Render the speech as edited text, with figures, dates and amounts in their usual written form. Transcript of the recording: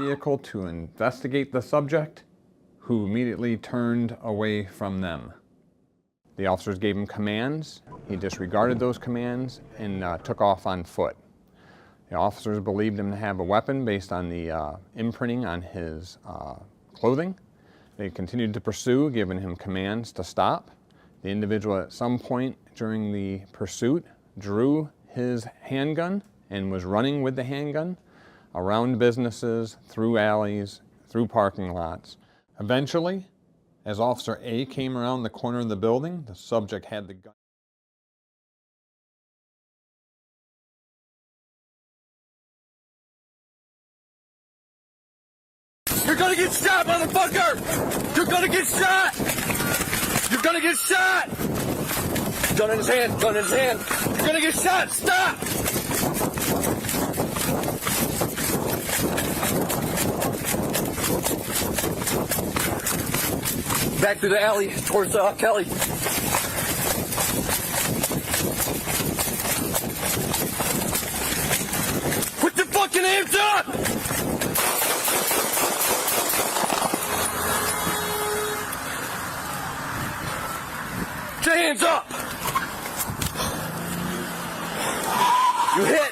vehicle to investigate the subject, who immediately turned away from them. The officers gave him commands. He disregarded those commands and took off on foot. The officers believed him to have a weapon based on the imprinting on his clothing. They continued to pursue, giving him commands to stop. The individual at some point during the pursuit drew his handgun and was running with the handgun around businesses, through alleys, through parking lots. Eventually, as Officer A came around the corner of the building, the subject had the gun. You're gonna get shot, motherfucker! You're gonna get shot! You're gonna get shot! Gun in his hand, gun in his hand. You're gonna get shot, stop! Back through the alley towards Kelly. Put your fucking hands up! Put your hands up! You hit!